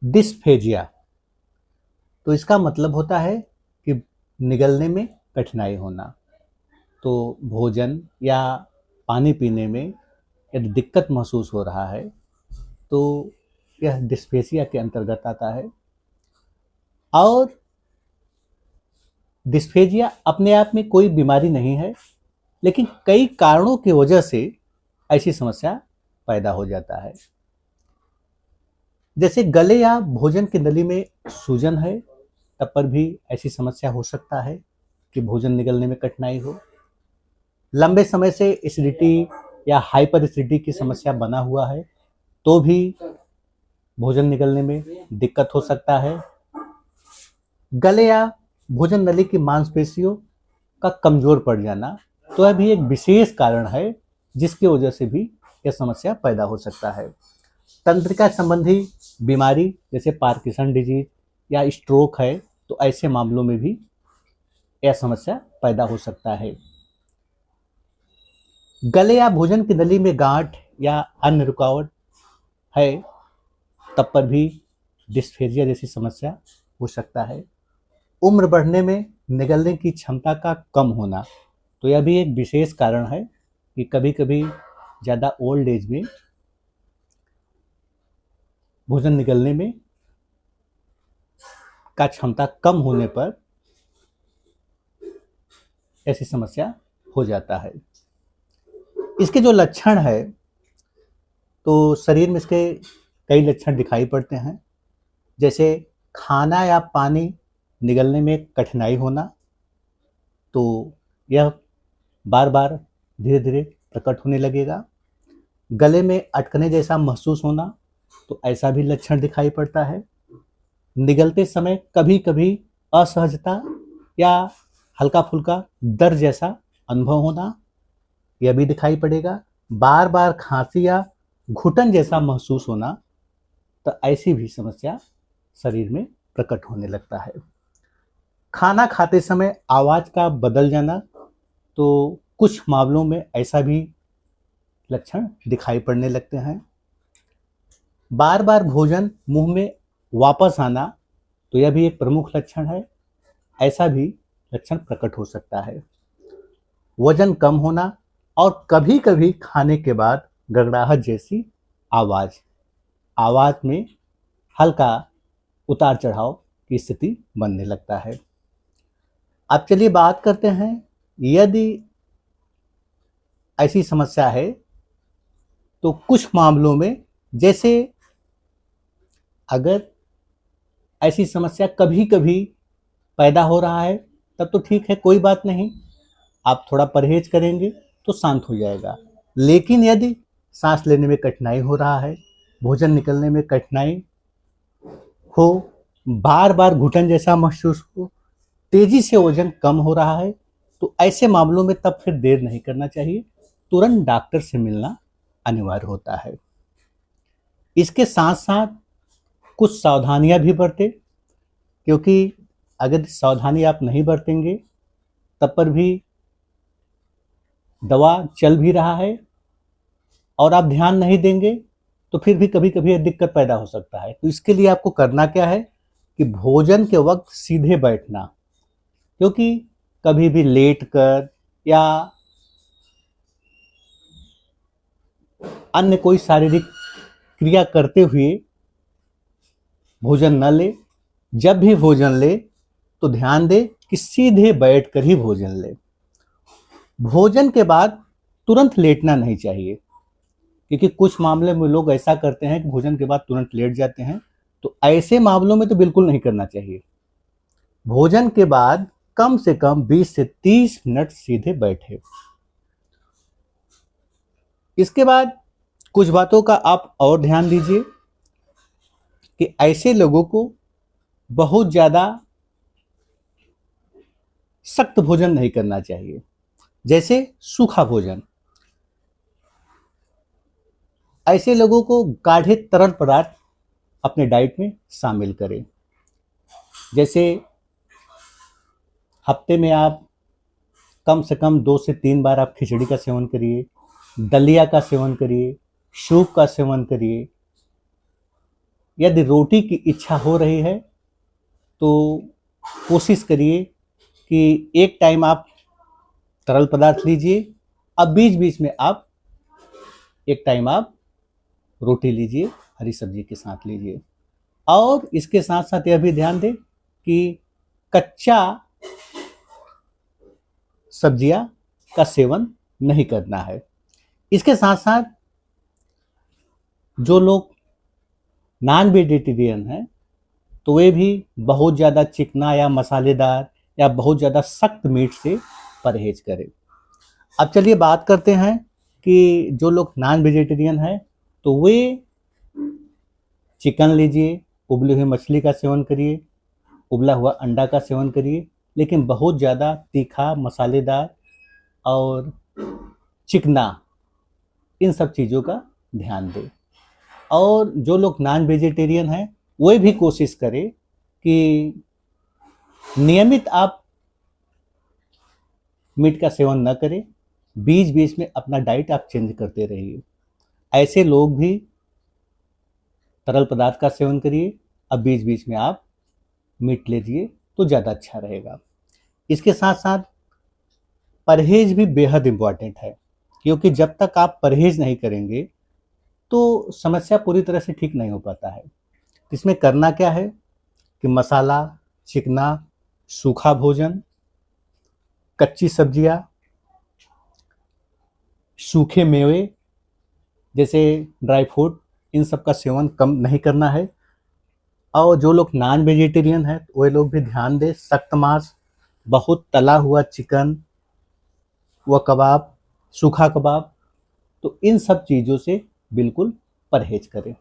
Dysphagia. तो इसका मतलब होता है कि निगलने में कठिनाई होना। तो भोजन या पानी पीने में यदि दिक्कत महसूस हो रहा है तो यह डिस्फेजिया के अंतर्गत आता है। और डिस्फेजिया अपने आप में कोई बीमारी नहीं है, लेकिन कई कारणों की वजह से ऐसी समस्या पैदा हो जाता है। जैसे गले या भोजन की नली में सूजन है, तब पर भी ऐसी समस्या हो सकता है कि भोजन निगलने में कठिनाई हो। लंबे समय से एसिडिटी या हाइपर एसिडिटी की समस्या बना हुआ है तो भी भोजन निगलने में दिक्कत हो सकता है। गले या भोजन नली की मांसपेशियों का कमजोर पड़ जाना तो यह भी एक विशेष कारण है जिसकी वजह से भी यह समस्या पैदा हो सकता है। तंत्रिका संबंधी बीमारी जैसे पार्किंसन डिजीज या स्ट्रोक है तो ऐसे मामलों में भी यह समस्या पैदा हो सकता है। गले या भोजन की नली में गांठ या अन्य रुकावट है तब पर भी डिस्फेजिया जैसी समस्या हो सकता है। उम्र बढ़ने में निगलने की क्षमता का कम होना तो यह भी एक विशेष कारण है कि कभी कभी ज़्यादा ओल्ड एज में भोजन निगलने में का क्षमता कम होने पर ऐसी समस्या हो जाता है। इसके जो लक्षण है तो शरीर में इसके कई लक्षण दिखाई पड़ते हैं, जैसे खाना या पानी निगलने में कठिनाई होना, तो यह बार बार धीरे धीरे प्रकट होने लगेगा। गले में अटकने जैसा महसूस होना तो ऐसा भी लक्षण दिखाई पड़ता है। निगलते समय कभी कभी असहजता या हल्का फुल्का दर्द जैसा अनुभव होना यह भी दिखाई पड़ेगा। बार बार खांसी या घुटन जैसा महसूस होना तो ऐसी भी समस्या शरीर में प्रकट होने लगता है। खाना खाते समय आवाज़ का बदल जाना तो कुछ मामलों में ऐसा भी लक्षण दिखाई पड़ने लगते हैं। बार बार भोजन मुंह में वापस आना तो यह भी एक प्रमुख लक्षण है, ऐसा भी लक्षण प्रकट हो सकता है। वजन कम होना और कभी कभी खाने के बाद गड़गड़ाहट जैसी आवाज़ में हल्का उतार चढ़ाव की स्थिति बनने लगता है। अब चलिए बात करते हैं, यदि ऐसी समस्या है तो कुछ मामलों में, जैसे अगर ऐसी समस्या कभी कभी पैदा हो रहा है तब तो ठीक है, कोई बात नहीं, आप थोड़ा परहेज करेंगे तो शांत हो जाएगा। लेकिन यदि सांस लेने में कठिनाई हो रहा है, भोजन निकलने में कठिनाई हो, बार बार घुटन जैसा महसूस हो, तेजी से वजन कम हो रहा है, तो ऐसे मामलों में तब फिर देर नहीं करना चाहिए, तुरंत डॉक्टर से मिलना अनिवार्य होता है। इसके साथ साथ कुछ सावधानियां भी बरतें, क्योंकि अगर सावधानी आप नहीं बरतेंगे तब पर भी दवा चल भी रहा है और आप ध्यान नहीं देंगे तो फिर भी कभी कभी यह दिक्कत पैदा हो सकता है। तो इसके लिए आपको करना क्या है कि भोजन के वक्त सीधे बैठना, क्योंकि कभी भी लेट कर या अन्य कोई शारीरिक क्रिया करते हुए भोजन न ले। जब भी भोजन ले तो ध्यान दे कि सीधे बैठकर ही भोजन ले। भोजन के बाद तुरंत लेटना नहीं चाहिए, क्योंकि कुछ मामले में लोग ऐसा करते हैं कि भोजन के बाद तुरंत लेट जाते हैं, तो ऐसे मामलों में तो बिल्कुल नहीं करना चाहिए। भोजन के बाद कम से कम 20 से 30 मिनट सीधे बैठे। इसके बाद कुछ बातों का आप और ध्यान दीजिए कि ऐसे लोगों को बहुत ज़्यादा सख्त भोजन नहीं करना चाहिए, जैसे सूखा भोजन। ऐसे लोगों को गाढ़े तरल पदार्थ अपने डाइट में शामिल करें, जैसे हफ्ते में आप कम से कम 2 से 3 बार आप खिचड़ी का सेवन करिए, दलिया का सेवन करिए, सूप का सेवन करिए। यदि रोटी की इच्छा हो रही है तो कोशिश करिए कि एक टाइम आप तरल पदार्थ लीजिए, अब बीच बीच में आप एक टाइम आप रोटी लीजिए, हरी सब्जी के साथ लीजिए। और इसके साथ साथ यह भी ध्यान दें कि कच्चा सब्जियां का सेवन नहीं करना है। इसके साथ साथ जो लोग नॉन वेजिटेरियन हैं तो वे भी बहुत ज़्यादा चिकना या मसालेदार या बहुत ज़्यादा सख्त मीट से परहेज करें। अब चलिए बात करते हैं कि जो लोग नॉन वेजिटेरियन हैं तो वे चिकन लीजिए, उबली हुई मछली का सेवन करिए, उबला हुआ अंडा का सेवन करिए, लेकिन बहुत ज़्यादा तीखा, मसालेदार और चिकना इन सब चीज़ों का ध्यान दें। और जो लोग नॉन वेजिटेरियन हैं वे भी कोशिश करें कि नियमित आप मीट का सेवन न करें, बीच बीच में अपना डाइट आप चेंज करते रहिए। ऐसे लोग भी तरल पदार्थ का सेवन करिए, अब बीच बीच में आप मीट लीजिए तो ज़्यादा अच्छा रहेगा। इसके साथ साथ परहेज भी बेहद इम्पॉर्टेंट है, क्योंकि जब तक आप परहेज नहीं करेंगे तो समस्या पूरी तरह से ठीक नहीं हो पाता है। इसमें करना क्या है कि मसाला, चिकना, सूखा भोजन, कच्ची सब्जियां, सूखे मेवे जैसे ड्राई फ्रूट, इन सब का सेवन कम नहीं करना है। और जो लोग नॉन वेजिटेरियन हैं वे लोग भी ध्यान दें, सख्त मांस, बहुत तला हुआ चिकन व कबाब, सूखा कबाब, तो इन सब चीज़ों से बिल्कुल परहेज करें।